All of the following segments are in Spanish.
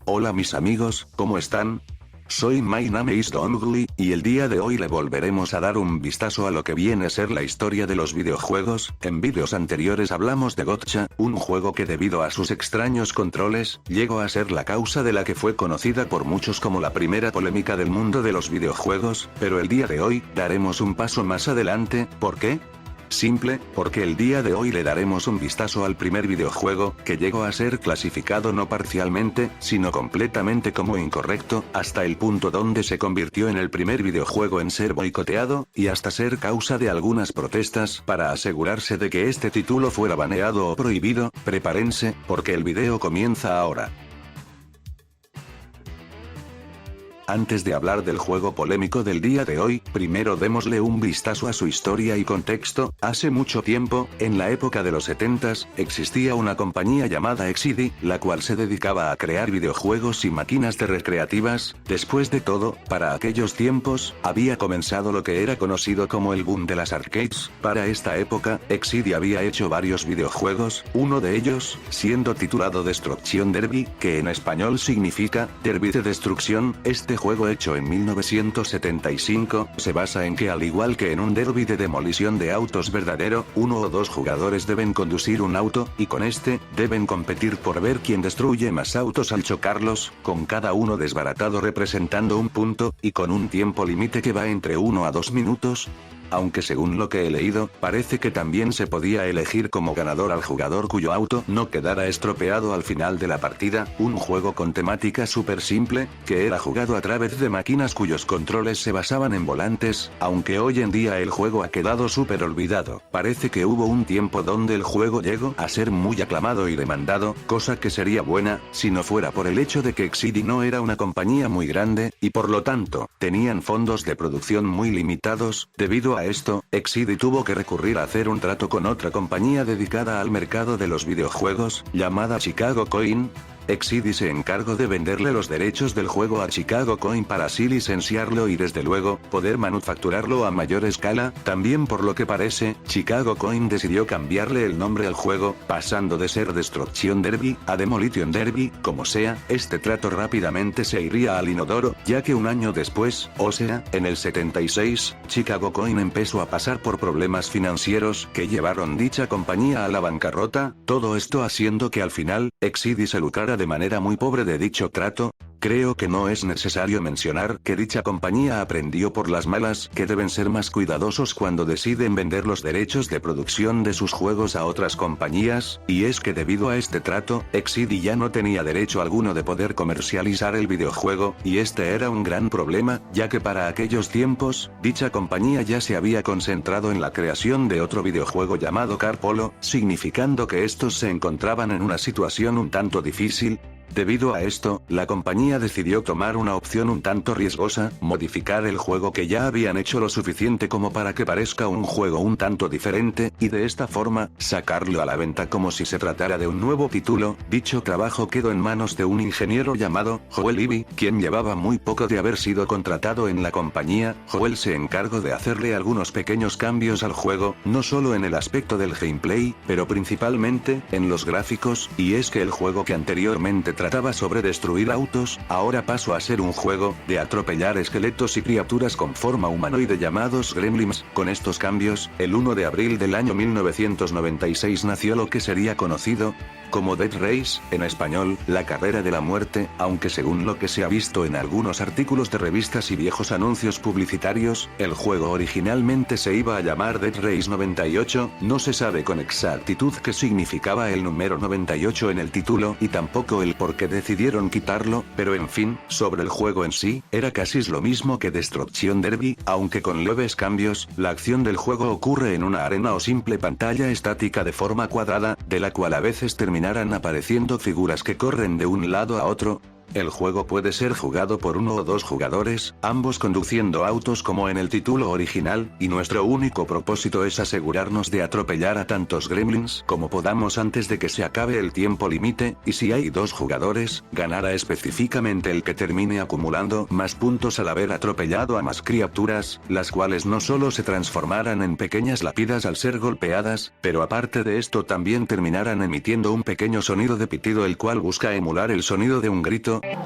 Hola mis amigos, ¿cómo están? Soy My name is Dongli, y el día de hoy le volveremos a dar un vistazo a lo que viene a ser la historia de los videojuegos. En vídeos anteriores hablamos de Gotcha, un juego que debido a sus extraños controles, llegó a ser la causa de la que fue conocida por muchos como la primera polémica del mundo de los videojuegos, pero el día de hoy, daremos un paso más adelante. ¿Por qué? Simple, porque el día de hoy le daremos un vistazo al primer videojuego, que llegó a ser clasificado no parcialmente, sino completamente como incorrecto, hasta el punto donde se convirtió en el primer videojuego en ser boicoteado, y hasta ser causa de algunas protestas. Para asegurarse de que este título fuera baneado o prohibido, prepárense, porque el video comienza ahora. Antes de hablar del juego polémico del día de hoy, primero démosle un vistazo a su historia y contexto. Hace mucho tiempo, en la época de los 70s, existía una compañía llamada Exidy, la cual se dedicaba a crear videojuegos y máquinas de recreativas. Después de todo, para aquellos tiempos, había comenzado lo que era conocido como el boom de las arcades. Para esta época, Exidy había hecho varios videojuegos, uno de ellos, siendo titulado Destruction Derby, que en español significa, Derby de Destrucción. Este juego hecho en 1975, se basa en que al igual que en un derby de demolición de autos verdadero, uno o dos jugadores deben conducir un auto, y con este, deben competir por ver quién destruye más autos al chocarlos, con cada uno desbaratado representando un punto, y con un tiempo límite que va entre 1 a 2 minutos. Aunque según lo que he leído, parece que también se podía elegir como ganador al jugador cuyo auto no quedara estropeado al final de la partida, un juego con temática súper simple, que era jugado a través de máquinas cuyos controles se basaban en volantes, aunque hoy en día el juego ha quedado súper olvidado. Parece que hubo un tiempo donde el juego llegó a ser muy aclamado y demandado, cosa que sería buena, si no fuera por el hecho de que Exidy no era una compañía muy grande, y por lo tanto, tenían fondos de producción muy limitados. Debido a esto, Exidy tuvo que recurrir a hacer un trato con otra compañía dedicada al mercado de los videojuegos, llamada Chicago Coin. Exidy se encargó de venderle los derechos del juego a Chicago Coin para así licenciarlo y desde luego, poder manufacturarlo a mayor escala. También por lo que parece, Chicago Coin decidió cambiarle el nombre al juego, pasando de ser Destruction Derby, a Demolition Derby. Como sea, este trato rápidamente se iría al inodoro, ya que un año después, o sea, en el 76, Chicago Coin empezó a pasar por problemas financieros, que llevaron dicha compañía a la bancarrota, todo esto haciendo que al final, Exidy se lucrara de manera muy pobre de dicho trato. Creo que no es necesario mencionar que dicha compañía aprendió por las malas que deben ser más cuidadosos cuando deciden vender los derechos de producción de sus juegos a otras compañías, y es que debido a este trato, Exidy ya no tenía derecho alguno de poder comercializar el videojuego, y este era un gran problema, ya que para aquellos tiempos, dicha compañía ya se había concentrado en la creación de otro videojuego llamado Car Polo, significando que estos se encontraban en una situación un tanto difícil. Debido a esto, la compañía decidió tomar una opción un tanto riesgosa, modificar el juego que ya habían hecho lo suficiente como para que parezca un juego un tanto diferente, y de esta forma, sacarlo a la venta como si se tratara de un nuevo título. Dicho trabajo quedó en manos de un ingeniero llamado Joel Ivy, quien llevaba muy poco de haber sido contratado en la compañía. Joel se encargó de hacerle algunos pequeños cambios al juego, no solo en el aspecto del gameplay, pero principalmente, en los gráficos, y es que el juego que anteriormente trataba sobre destruir autos, ahora pasó a ser un juego de atropellar esqueletos y criaturas con forma humanoide llamados gremlins. Con estos cambios, el 1 de abril del año 1996 nació lo que sería conocido como Death Race, en español, la carrera de la muerte, aunque según lo que se ha visto en algunos artículos de revistas y viejos anuncios publicitarios, el juego originalmente se iba a llamar Death Race 98, no se sabe con exactitud qué significaba el número 98 en el título y tampoco el por qué decidieron quitarlo, pero en fin, sobre el juego en sí, era casi lo mismo que Destruction Derby, aunque con leves cambios. La acción del juego ocurre en una arena o simple pantalla estática de forma cuadrada, de la cual a veces terminarán apareciendo figuras que corren de un lado a otro. El juego puede ser jugado por uno o dos jugadores, ambos conduciendo autos como en el título original, y nuestro único propósito es asegurarnos de atropellar a tantos gremlins como podamos antes de que se acabe el tiempo límite, y si hay dos jugadores, ganará específicamente el que termine acumulando más puntos al haber atropellado a más criaturas, las cuales no solo se transformarán en pequeñas lápidas al ser golpeadas, pero aparte de esto también terminarán emitiendo un pequeño sonido de pitido el cual busca emular el sonido de un grito. juego?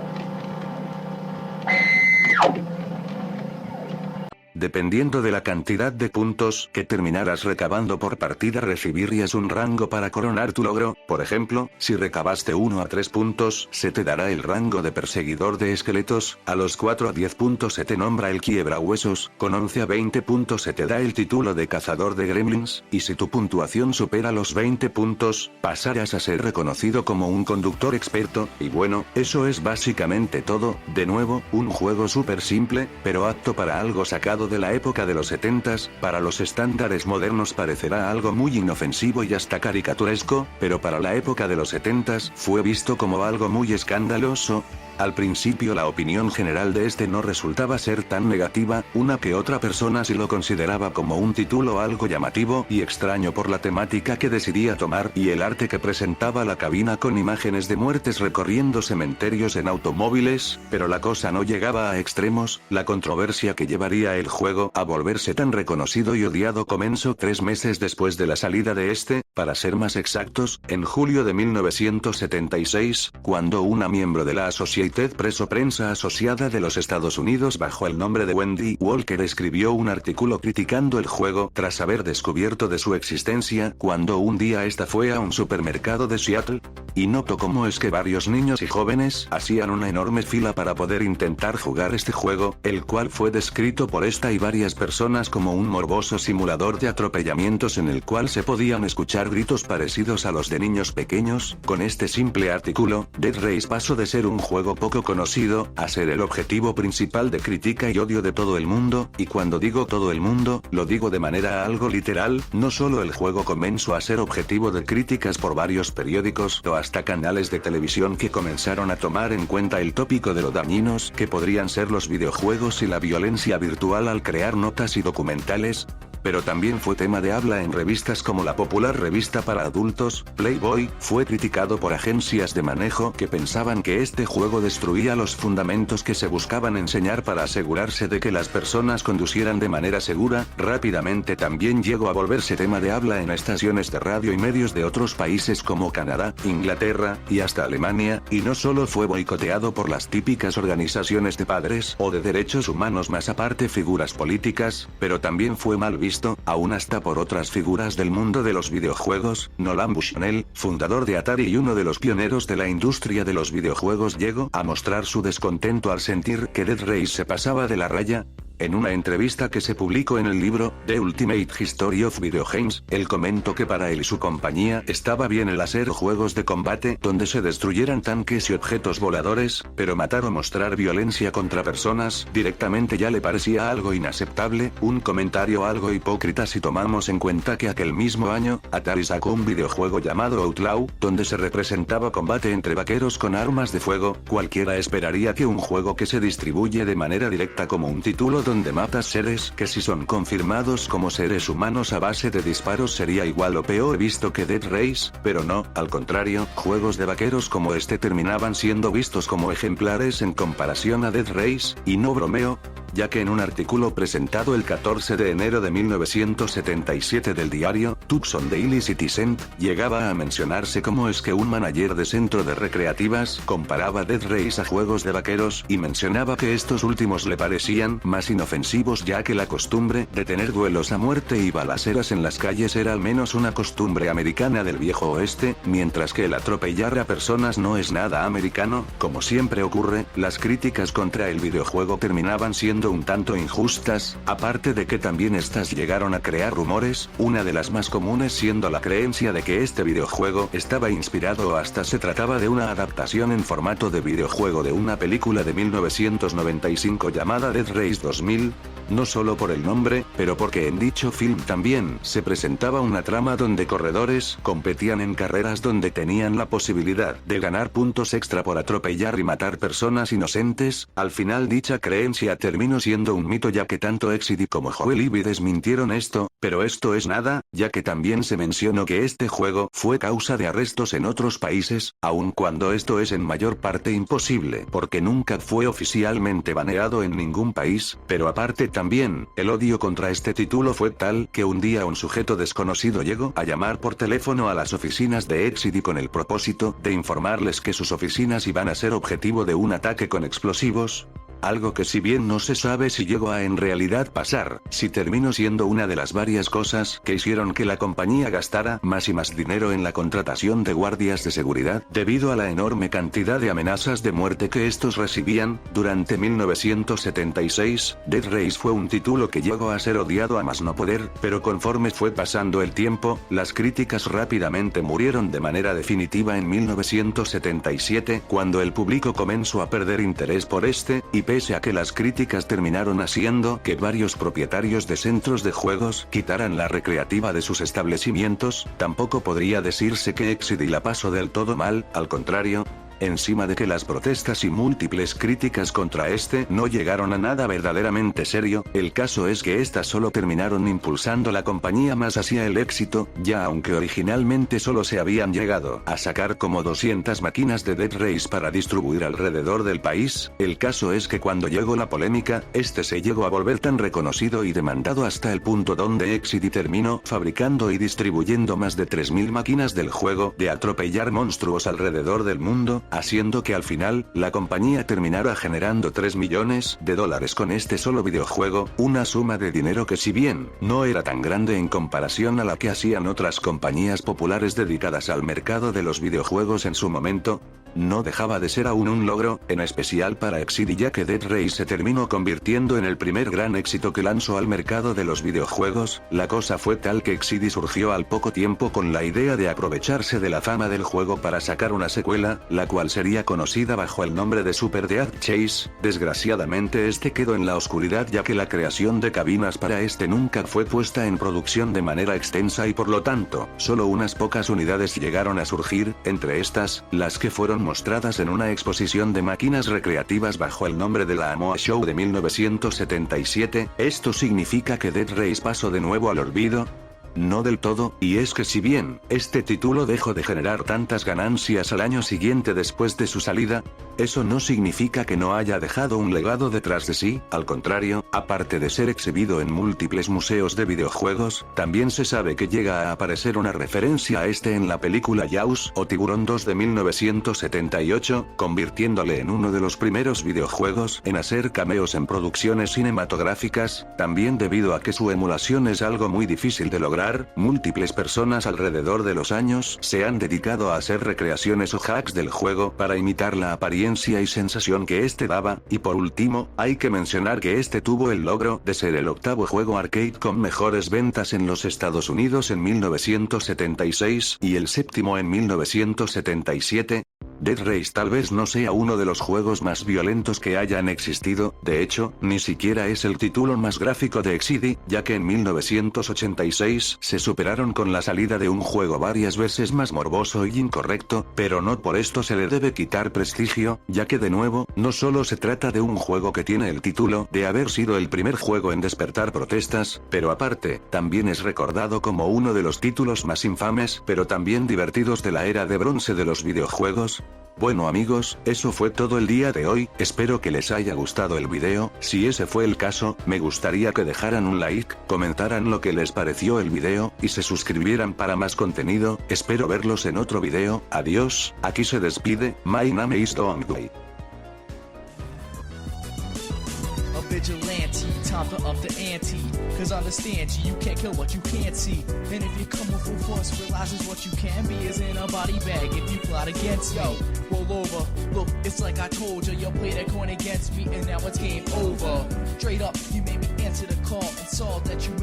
Dependiendo de la cantidad de puntos que terminarás recabando por partida recibirías un rango para coronar tu logro. Por ejemplo, si recabaste 1 a 3 puntos se te dará el rango de perseguidor de esqueletos, a los 4 a 10 puntos se te nombra el quiebrahuesos, con 11 a 20 puntos se te da el título de cazador de gremlins, y si tu puntuación supera los 20 puntos, pasarás a ser reconocido como un conductor experto, y bueno, eso es básicamente todo. De nuevo, un juego súper simple, pero apto para algo sacado de la época de los 70s, para los estándares modernos parecerá algo muy inofensivo y hasta caricaturesco, pero para la época de los 70s fue visto como algo muy escandaloso. Al principio la opinión general de este no resultaba ser tan negativa, una que otra persona sí lo consideraba como un título algo llamativo y extraño por la temática que decidía tomar y el arte que presentaba la cabina con imágenes de muertes recorriendo cementerios en automóviles, pero la cosa no llegaba a extremos. La controversia que llevaría el juego a volverse tan reconocido y odiado comenzó 3 meses después de la salida de este, para ser más exactos, en julio de 1976, cuando una miembro de la Associated Press o prensa asociada de los Estados Unidos bajo el nombre de Wendy Walker escribió un artículo criticando el juego tras haber descubierto de su existencia cuando un día esta fue a un supermercado de Seattle, y notó cómo es que varios niños y jóvenes hacían una enorme fila para poder intentar jugar este juego, el cual fue descrito por esta y varias personas como un morboso simulador de atropellamientos en el cual se podían escuchar gritos parecidos a los de niños pequeños. Con este simple artículo, Dead Race pasó de ser un juego poco conocido a ser el objetivo principal de crítica y odio de todo el mundo, y cuando digo todo el mundo, lo digo de manera algo literal. No solo el juego comenzó a ser objetivo de críticas por varios periódicos o hasta canales de televisión que comenzaron a tomar en cuenta el tópico de lo dañinos que podrían ser los videojuegos y la violencia virtual al crear notas y documentales, pero también fue tema de habla en revistas como la popular revista para adultos, Playboy. Fue criticado por agencias de manejo que pensaban que este juego destruía los fundamentos que se buscaban enseñar para asegurarse de que las personas conducieran de manera segura. Rápidamente también llegó a volverse tema de habla en estaciones de radio y medios de otros países como Canadá, Inglaterra, y hasta Alemania, y no solo fue boicoteado por las típicas organizaciones de padres o de derechos humanos más aparte figuras políticas, pero también fue mal visto, aún hasta por otras figuras del mundo de los videojuegos. Nolan Bushnell, fundador de Atari y uno de los pioneros de la industria de los videojuegos, llegó a mostrar su descontento al sentir que Dead Race se pasaba de la raya. En una entrevista que se publicó en el libro The Ultimate History of Video Games, él comentó que para él y su compañía estaba bien el hacer juegos de combate donde se destruyeran tanques y objetos voladores, pero matar o mostrar violencia contra personas directamente ya le parecía algo inaceptable, un comentario algo hipócrita si tomamos en cuenta que aquel mismo año, Atari sacó un videojuego llamado Outlaw, donde se representaba combate entre vaqueros con armas de fuego. Cualquiera esperaría que un juego que se distribuye de manera directa como un título donde matas seres que si son confirmados como seres humanos a base de disparos sería igual o peor visto que Dead Race, pero no, al contrario, juegos de vaqueros como este terminaban siendo vistos como ejemplares en comparación a Dead Race, y no bromeo, ya que en un artículo presentado el 14 de enero de 1977 del diario Tucson Daily Citizen, llegaba a mencionarse cómo es que un manager de centro de recreativas comparaba Dead Race a juegos de vaqueros y mencionaba que estos últimos le parecían más inofensivos ya que la costumbre de tener duelos a muerte y balaceras en las calles era al menos una costumbre americana del viejo oeste, mientras que el atropellar a personas no es nada americano. Como siempre ocurre, las críticas contra el videojuego terminaban siendo un tanto injustas, aparte de que también estas llegaron a crear rumores, una de las más comunes siendo la creencia de que este videojuego estaba inspirado o hasta se trataba de una adaptación en formato de videojuego de una película de 1995 llamada Dead Race 2000, no solo por el nombre, pero porque en dicho film también se presentaba una trama donde corredores competían en carreras donde tenían la posibilidad de ganar puntos extra por atropellar y matar personas inocentes. Al final dicha creencia terminó siendo un mito ya que tanto Exidy como Joel Ivy desmintieron esto, Pero esto es nada, ya que también se mencionó que este juego fue causa de arrestos en otros países, aun cuando esto es en mayor parte imposible porque nunca fue oficialmente baneado en ningún país, pero aparte también, el odio contra este título fue tal que un día un sujeto desconocido llegó a llamar por teléfono a las oficinas de Exidy con el propósito de informarles que sus oficinas iban a ser objetivo de un ataque con explosivos. Algo que si bien no se sabe si llegó a en realidad pasar, sí terminó siendo una de las varias cosas que hicieron que la compañía gastara más y más dinero en la contratación de guardias de seguridad, debido a la enorme cantidad de amenazas de muerte que estos recibían. Durante 1976, Dead Race fue un título que llegó a ser odiado a más no poder, pero conforme fue pasando el tiempo, las críticas rápidamente murieron de manera definitiva en 1977, cuando el público comenzó a perder interés por este, y pese a que las críticas terminaron haciendo que varios propietarios de centros de juegos quitaran la recreativa de sus establecimientos, tampoco podría decirse que Exidy la pasó del todo mal, al contrario. Encima de que las protestas y múltiples críticas contra este no llegaron a nada verdaderamente serio, el caso es que estas solo terminaron impulsando la compañía más hacia el éxito, ya aunque originalmente solo se habían llegado a sacar como 200 máquinas de Dead Race para distribuir alrededor del país, el caso es que cuando llegó la polémica, este se llegó a volver tan reconocido y demandado hasta el punto donde Exidy terminó fabricando y distribuyendo más de 3000 máquinas del juego de atropellar monstruos alrededor del mundo, haciendo que al final, la compañía terminara generando $3 millones con este solo videojuego, una suma de dinero que si bien no era tan grande en comparación a la que hacían otras compañías populares dedicadas al mercado de los videojuegos en su momento, no dejaba de ser aún un logro, en especial para Exidy, ya que Dead Race se terminó convirtiendo en el primer gran éxito que lanzó al mercado de los videojuegos. La cosa fue tal que Exidy surgió al poco tiempo con la idea de aprovecharse de la fama del juego para sacar una secuela, la cual sería conocida bajo el nombre de Super Death Chase. Desgraciadamente este quedó en la oscuridad, ya que la creación de cabinas para este nunca fue puesta en producción de manera extensa y por lo tanto, solo unas pocas unidades llegaron a surgir, entre estas, las que fueron mostradas en una exposición de máquinas recreativas bajo el nombre de la AMOA Show de 1977, ¿esto significa que Dead Race pasó de nuevo al olvido? No del todo, y es que si bien este título dejó de generar tantas ganancias al año siguiente después de su salida, eso no significa que no haya dejado un legado detrás de sí, al contrario, aparte de ser exhibido en múltiples museos de videojuegos, también se sabe que llega a aparecer una referencia a este en la película Jaws o Tiburón 2 de 1978, convirtiéndole en uno de los primeros videojuegos en hacer cameos en producciones cinematográficas. También debido a que su emulación es algo muy difícil de lograr, múltiples personas alrededor de los años se han dedicado a hacer recreaciones o hacks del juego para imitar la apariencia y sensación que este daba, y por último, hay que mencionar que este tuvo el logro de ser el octavo juego arcade con mejores ventas en los Estados Unidos en 1976 y el séptimo en 1977. Dead Race tal vez no sea uno de los juegos más violentos que hayan existido, de hecho, ni siquiera es el título más gráfico de Exidy, ya que en 1986 se superaron con la salida de un juego varias veces más morboso y incorrecto, pero no por esto se le debe quitar prestigio, ya que de nuevo, no solo se trata de un juego que tiene el título de haber sido el primer juego en despertar protestas, pero aparte, también es recordado como uno de los títulos más infames, pero también divertidos de la era de bronce de los videojuegos. Bueno amigos, eso fue todo el día de hoy, espero que les haya gustado el video. Si ese fue el caso, me gustaría que dejaran un like, comentaran lo que les pareció el video, y se suscribieran para más contenido. Espero verlos en otro video. Adiós, aquí se despide, my name is Donkey. Vigilante, time to up the ante. Cause understand you can't kill what you can't see. And if you come with full force, realizes what you can be is in a body bag if you plot against yo. Roll over, look, it's like I told you, you played that coin against me and now it's game over. Straight up, you made me answer the call and saw that you